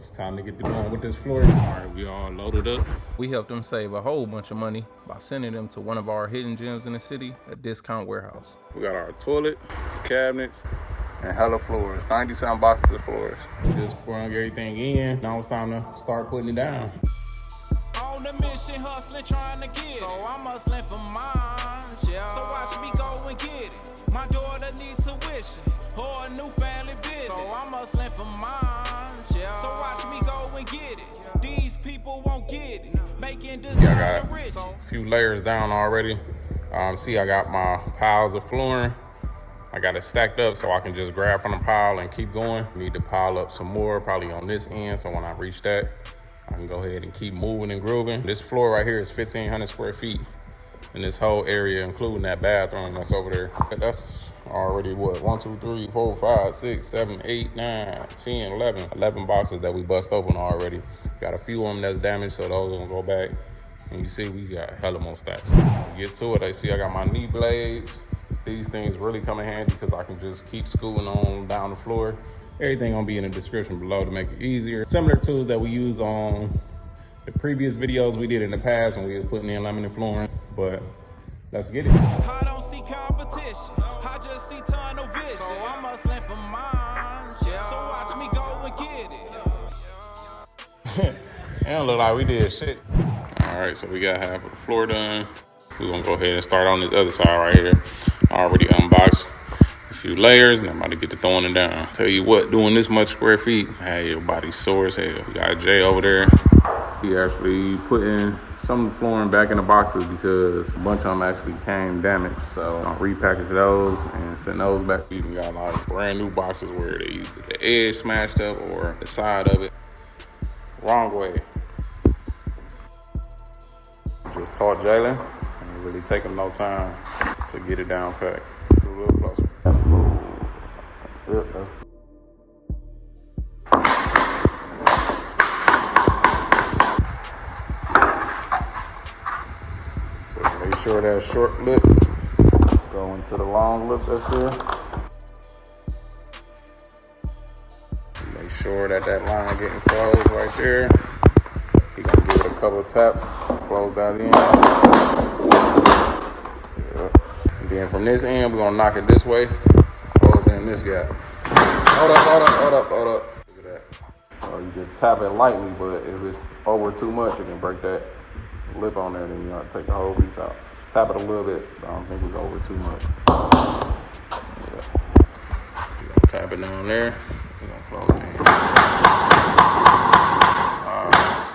it's time to get going with this floor. All right, We all loaded up. We helped them save a whole bunch of money by sending them to one of our hidden gems in the city, a discount warehouse. We got our toilet, cabinets, and hella floors. 90-something boxes of floors. We just sprung everything in. Now it's time to start putting it down. On the mission, hustling, trying to get it. So I'm hustling for mine, yeah. So watch me go and get it. My daughter needs tuition or a new family business. So I'm hustling for mine, yeah. So watch me go and get it. These people won't get it. Making designer rich. A few layers down already. See, I got my piles of flooring. I got it stacked up so I can just grab from the pile and keep going. Need to pile up some more, probably on this end, so when I reach that, I can go ahead and keep moving and grooving. This floor right here is 1,500 square feet in this whole area, including that bathroom that's over there. That's already what, 1, 2, 3, 4, 5, 6, 7, 8, 9, 10, 11 boxes that we bust open already. Got a few of them that's damaged, so those gonna go back. And you see we got hella more stacks. Let's get to it. I see I got my knee blades. These things really come in handy because I can just keep scooting on down the floor. Everything gonna be in the description below to make it easier. Similar tools that we use on the previous videos we did in the past when we was putting in laminate flooring, but let's get it. I don't see competition, I just see tunnel vision. So I'm hustling for mine, yeah. So watch me go and get it. It don't look like we did shit. All right, so we got half of the floor done. We're gonna go ahead and start on this other side right here. Already unboxed a few layers and I'm about to get to throwing it down. Tell you what, doing this much square feet, had your body sore as hell. We got Jay over there. He actually putting some of the flooring back in the boxes because a bunch of them actually came damaged. So I'll repackage those and send those back. We even got a lot of brand new boxes where they either the edge smashed up or the side of it. Wrong way. Just taught Jalen, and it really taking no time to get it down packed. A little closer. Yep, so make sure that short lip go into the long lip that's here. Make sure that line getting closed right there. You're gonna give it a couple of taps, close that in. Yeah. And then from this end, we're gonna knock it this way, close in this gap. Hold up. Look at that. So you just tap it lightly, but if it's over too much, you can break that lip on there, then you gotta take the whole piece out. Tap it a little bit, but I don't think it's over too much. Yeah. You're gonna tap it down there. We're gonna close it in.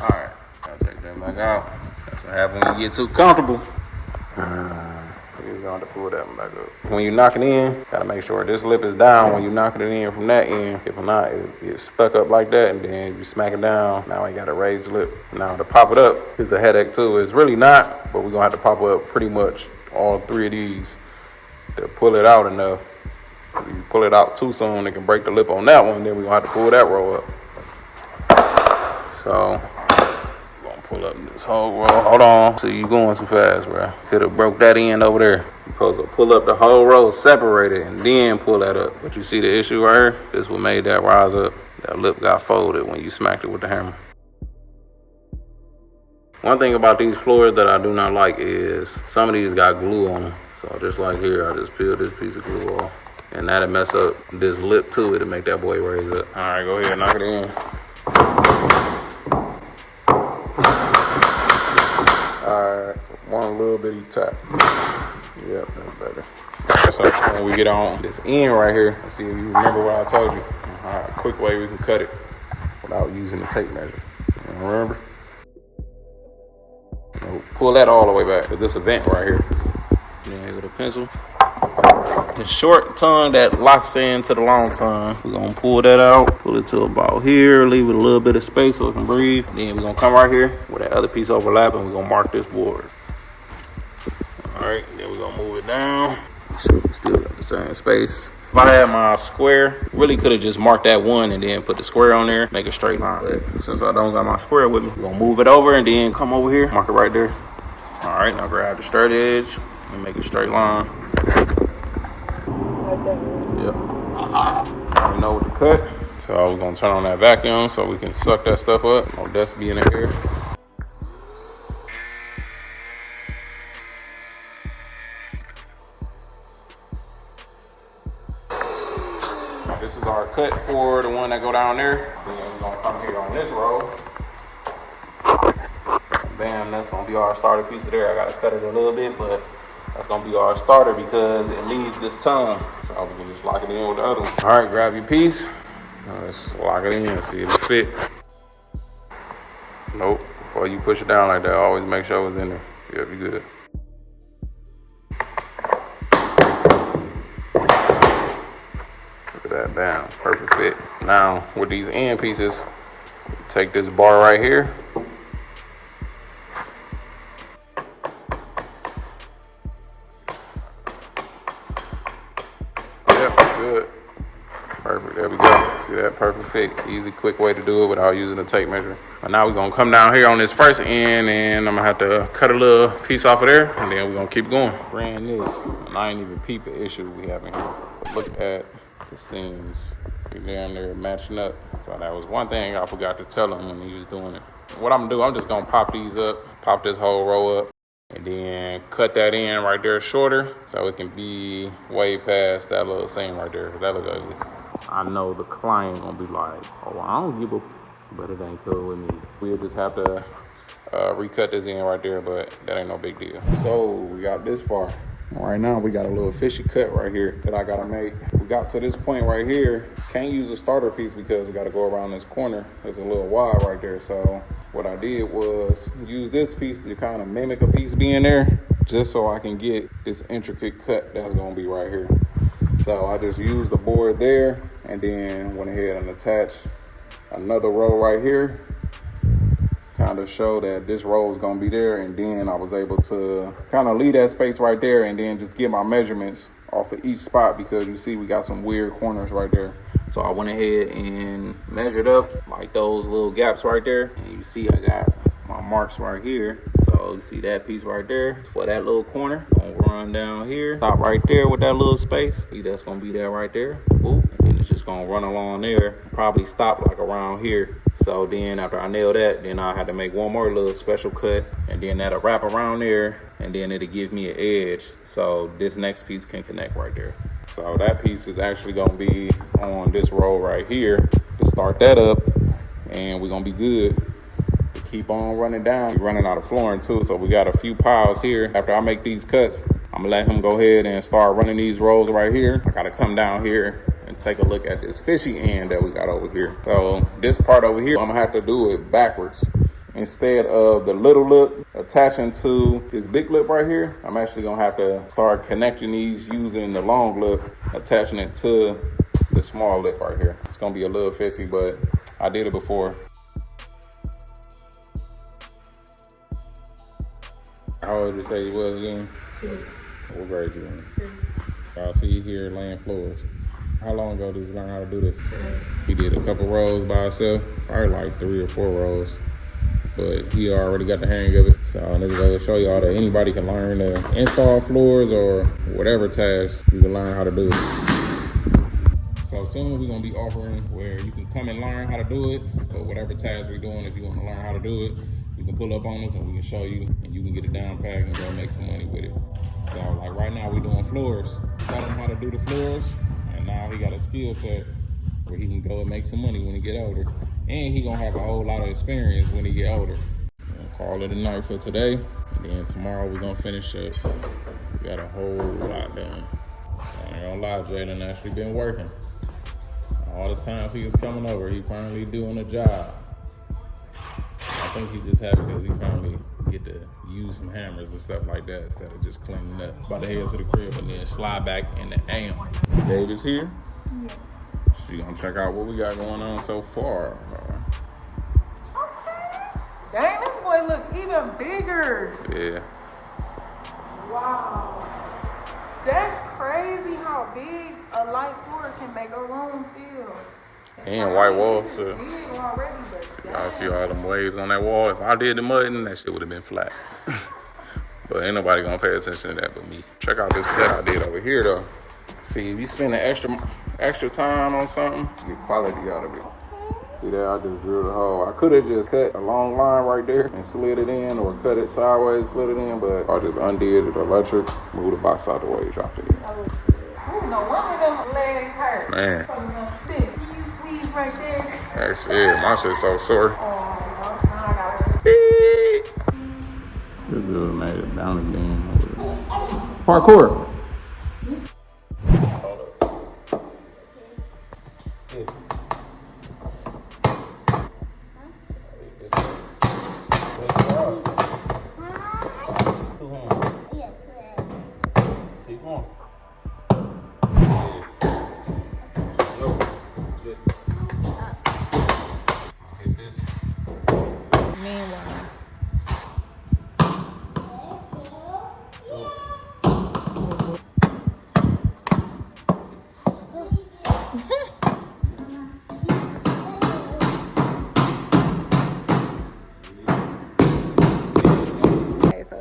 Alright. Gotta take that back out. That's what happens when you get too comfortable. You're going to pull that one back up. When you knock it in, gotta make sure this lip is down when you knocking it in from that end. If not, it gets stuck up like that, and then you smack it down. Now you got a raised lip. Now to pop it up is a headache too. It's really not, but we're gonna have to pop up pretty much all 3 of these to pull it out enough. If you pull it out too soon, it can break the lip on that one. Then we're gonna have to pull that row up. So we're gonna pull up this whole row. Hold on. So you going too fast, bro. Could have broke that end over there. You're supposed to pull up the whole row, separate it, and then pull that up. But you see the issue right here? This what made that rise up. That lip got folded when you smacked it with the hammer. One thing about these floors that I do not like is some of these got glue on them. So just like here, I just peeled this piece of glue off. And that'll mess up this lip too. It'll make that boy raise up. All right, go ahead, knock it in. All right, one little bitty tap. Yep, that's better. So when we get on this end right here, let's see if you remember what I told you. A quick way we can cut it without using the tape measure. You remember? Pull that all the way back to this vent right here. Then with a pencil. The short tongue that locks into the long tongue, we're gonna pull that out, pull it to about here, leave it a little bit of space so it can breathe. Then we're gonna come right here where that other piece overlap and we're gonna mark this board. All right, then we're gonna move it down. So we still got the same space. If I had my square, really could have just marked that one and then put the square on there, make a straight line. But since I don't got my square with me, we're gonna move it over and then come over here, mark it right there. All right, now grab the straight edge and make a straight line. Yep. I know what to cut. So we're gonna turn on that vacuum so we can suck that stuff up. No dust be in the air. This is our cut for the one that go down there. Then we're gonna come here on this row. Bam, that's gonna be our starter piece of there. I gotta cut it a little bit, but that's gonna be our starter because it leaves this tongue. So we can just lock it in with the other one. All right, grab your piece. Let's lock it in and see if it fit. Nope, before you push it down like that, always make sure it's in there. You'll be good. Look at that, bam, perfect fit. Now, with these end pieces, take this bar right here. Yep, good. Perfect, there we go. See that, perfect fit. Easy, quick way to do it without using a tape measure. But now we're gonna come down here on this first end and I'm gonna have to cut a little piece off of there and then we're gonna keep going. Ran this, and I ain't even peep the issue we have in here. But look at the seams. We down there matching up. So that was one thing I forgot to tell him when he was doing it. What I'm gonna do, I'm just gonna pop these up, pop this whole row up, and then cut that in right there shorter so it can be way past that little seam right there. That look ugly. I know the client gonna be like, oh, I don't give a, but it ain't cool with me. We'll just have to recut this in right there, but that ain't no big deal. So we got this far. Right now we got a little fishy cut right here that I gotta make. We got to this point right here. Can't use a starter piece because we gotta go around this corner. There's a little wide right there. So what I did was use this piece to kind of mimic a piece being there, just so I can get this intricate cut that's gonna be right here. So I just used the board there and then went ahead and attached another row right here. Kind of show that this row is gonna be there, and then I was able to kind of leave that space right there and then just get my measurements off of each spot because you see we got some weird corners right there. So I went ahead and measured up like those little gaps right there, and you see I got my marks right here. So you see that piece right there for that little corner. Gonna run down here, stop right there with that little space. See, that's gonna be there right there. Boop. And then it's just gonna run along there. Probably stop like around here. So then after I nail that, then I had to make one more little special cut, and then that'll wrap around there, and then it'll give me an edge. So this next piece can connect right there. So that piece is actually gonna be on this row right here to start that up, and we're gonna be good. Keep on running down. We're running out of flooring too, so we got a few piles here. After I make these cuts, I'm gonna let him go ahead and start running these rows right here. I gotta come down here and take a look at this fishy end that we got over here. So this part over here, I'm gonna have to do it backwards. Instead of the little lip attaching to this big lip right here, I'm actually gonna have to start connecting these using the long lip, attaching it to the small lip right here. It's gonna be a little fishy, but I did it before. How old did you say you was again? 2. What grade you in? 2. I see you here laying floors. How long ago did you learn how to do this? 2. He did a couple rows by himself, probably like 3 or 4 rows, but he already got the hang of it. So this is going to show y'all that anybody can learn to install floors or whatever task you can learn how to do it. So soon we're going to be offering where you can come and learn how to do it, but whatever task we're doing, if you want to learn how to do it, you can pull up on us and we can show you, and you can get it down packed and go make some money with it. So like right now we're doing floors. Taught him how to do the floors, and now he got a skill set where he can go and make some money when he get older. And he gonna have a whole lot of experience when he get older. We'll call it a night for today, and then tomorrow we're gonna finish up. We got a whole lot done. I ain't gonna lie, Jalen actually been working. All the times he was coming over, he finally doing a job. I think he's just happy because he finally get to use some hammers and stuff like that instead of just cleaning up. About to head to the crib and then slide back in the AM. David's here. Yes. She gonna check out what we got going on so far. Dang, this boy look even bigger. Yeah. Wow. That's crazy how big a light floor can make a room feel. And white walls This too. is big already, but Y'all see all them waves on that wall. If I did the mudding, that shit would have been flat. But ain't nobody gonna pay attention to that but me. Check out this cut I did over here though. See, if you spend an extra time on something, you get quality out of it. See there, I just drilled a hole. I could have just cut a long line right there and slid it in, or cut it sideways, slid it in, but I just undid it electric, moved the box out the way, dropped it in. Oh, no wonder them legs hurt. Man. Can you squeeze right there? That's it. My shit's so sore. Oh, now I got it. This dude made it down again. Parkour.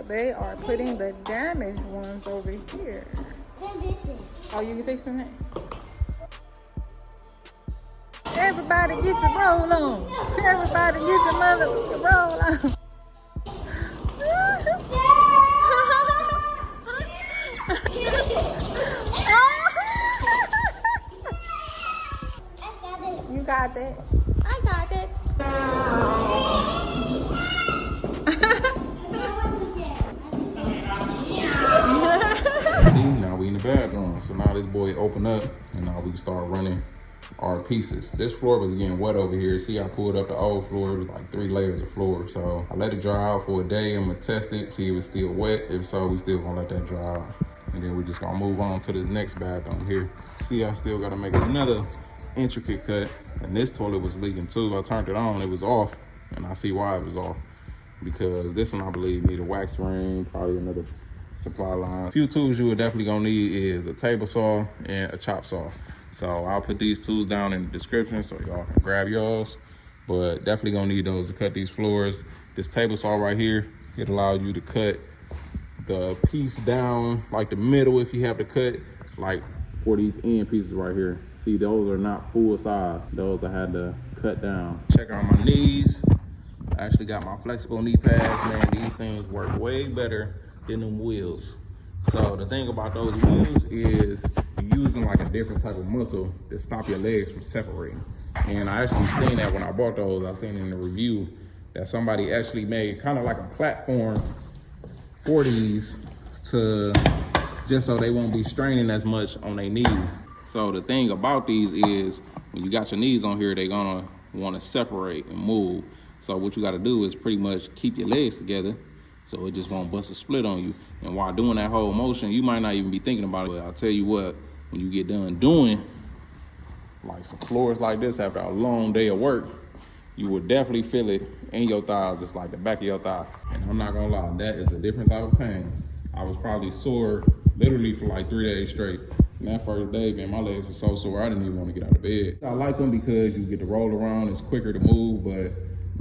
They are putting the damaged ones over here. Oh, you can fix them? Everybody get your roll on. Everybody get your mother roll on. You got that. I got it. See, now we in the bathroom. So now this boy open up, and now we can start running our pieces. This floor was getting wet over here. See, I pulled up the old floor. It was like 3 layers of floor. So I let it dry out for a day. I'm gonna test it, see if it's still wet. If so, we still gonna let that dry out. And then we just gonna move on to this next bathroom here. See, I still gotta make another intricate cut. And this toilet was leaking too. I turned it on, it was off. And I see why it was off. Because this one, I believe, need a wax ring, probably another supply line. A few tools you would definitely gonna need is a table saw and a chop saw. So I'll put these tools down in the description so y'all can grab yours. But definitely gonna need those to cut these floors. This table saw right here, it allows you to cut the piece down like the middle if you have to cut, like for these end pieces right here. See, those are not full size. Those I had to cut down. Check out my knees. I actually got my flexible knee pads, man. These things work way better than them wheels. So the thing about those wheels is you're using like a different type of muscle to stop your legs from separating. And I actually seen that when I bought those. I seen in the review that somebody actually made kind of like a platform for these to just so they won't be straining as much on their knees. So the thing about these is when you got your knees on here, they're gonna want to separate and move. So what you got to do is pretty much keep your legs together so it just won't bust a split on you. And while doing that whole motion, you might not even be thinking about it. But I'll tell you what, when you get done doing like some floors like this after a long day of work, you will definitely feel it in your thighs. It's like the back of your thighs. And I'm not gonna lie, that is a different type of pain. I was probably sore literally for like 3 days straight. And that first day, man, my legs were so sore, I didn't even want to get out of bed. I like them because you get to roll around, it's quicker to move, but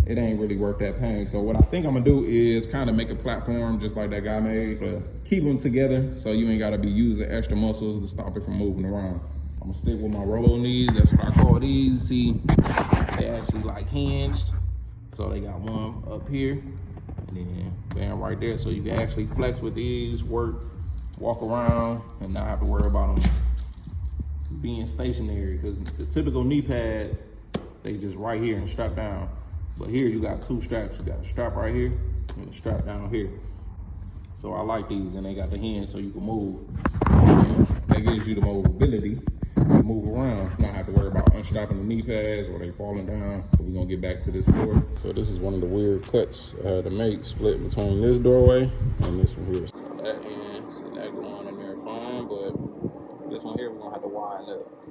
it ain't really worth that pain. So what I think I'm gonna do is kind of make a platform just like that guy made, but keep them together so you ain't gotta be using extra muscles to stop it from moving around. I'm gonna stick with my roll knees, that's what I call these. See, they actually like hinged. So they got one up here and then bam right there. So you can actually flex with these, work, walk around and not have to worry about them being stationary, because the typical knee pads, they just right here and strap down. But here you got 2 straps. You got a strap right here and a strap down here. So I like these, and they got the hinge so you can move. That gives you the mobility to move around, not have to worry about unstrapping the knee pads or they falling down. We're gonna get back to this floor. So this is one of the weird cuts I had to make, split between this doorway and this one here. So that end, so that going in there fine, but this one here we're gonna have to widen up.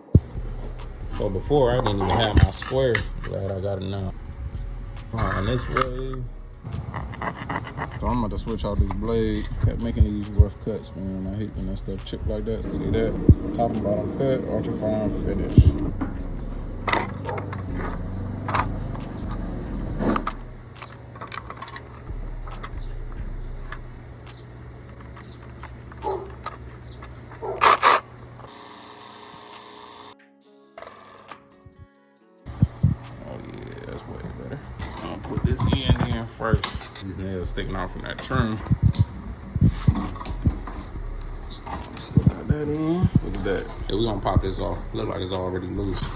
So before I didn't even have my square. Glad I got it now. And this way. So I'm about to switch out this blade. Kept making these rough cuts, man. I hate when that stuff chip like that. See that? Top and bottom cut, ultra fine finish. put this end in first. These nails sticking out from that trim. Slide that in. Look at that. Yeah, we're gonna pop this off. Look like it's already loose.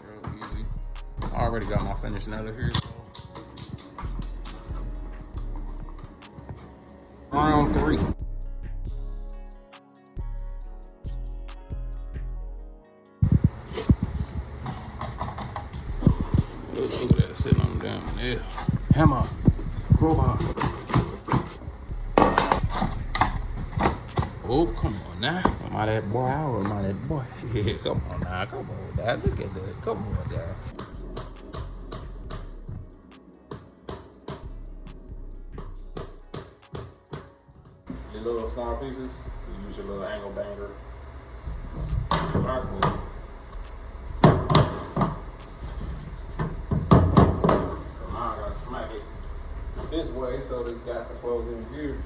Real easy. I already got my finished nailer here. Round 3. Look at that sitting on the damn nail. Hammer, crowbar. Oh, come on now. Am I that boy or am I that boy? Yeah, come on now. Come on now. Look at that. Come on now. Your little small pieces, you use your little angle banger. Smack it this way so this gap can close in here.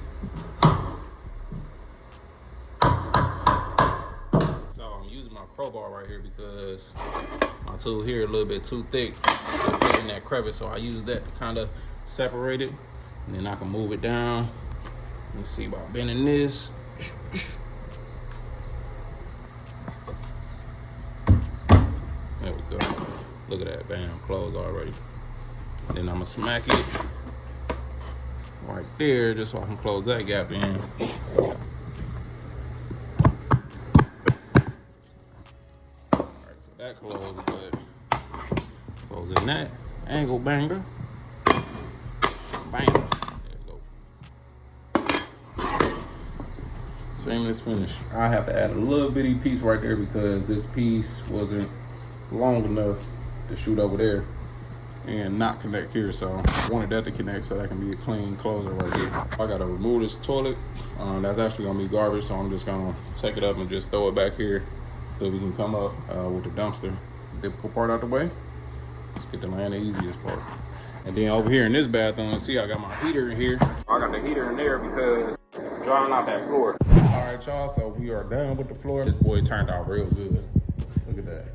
So I'm using my crowbar right here because my tool here is a little bit too thick to fit in that crevice, so I use that to kind of separate it, and then I can move it down. Let's see about bending this. There we go. Look at that, bam, closed already. Then I'm gonna smack it right there just so I can close that gap in. All right, so that closed good. Closing that angle banger. Bang. There we go. Seamless finish. I have to add a little bitty piece right there because this piece wasn't long enough to shoot over there and not connect here, so I wanted that to connect so that can be a clean closer right here. I gotta remove this toilet. That's actually gonna be garbage, so I'm just gonna take it up and just throw it back here so we can come up with the dumpster. Difficult part out the way. Let's get to land the easiest part. And then over here in this bathroom, see I got my heater in here. I got the heater in there because it's drying out that floor. All right, y'all, so we are done with the floor. This boy turned out real good. Look at that.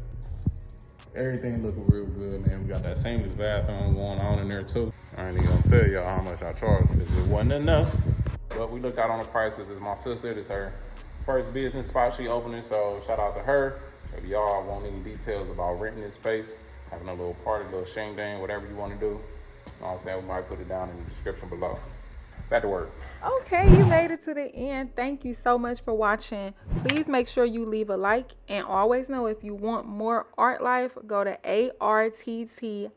Everything looking real good, man. We got that seamless bathroom going on in there too. I ain't even gonna tell y'all how much I charged because it wasn't enough. But we looked out on the prices. It's my sister. This is her first business spot she opening, so shout out to her. If y'all want any details about renting this space, having a little party, a little shing dang, whatever you want to do, you know what I'm saying, we might put it down in the description below. Back to work. Okay, you made it to the end. Thank you so much for watching. Please make sure you leave a like, and always know if you want more art life, go to arttlife.com.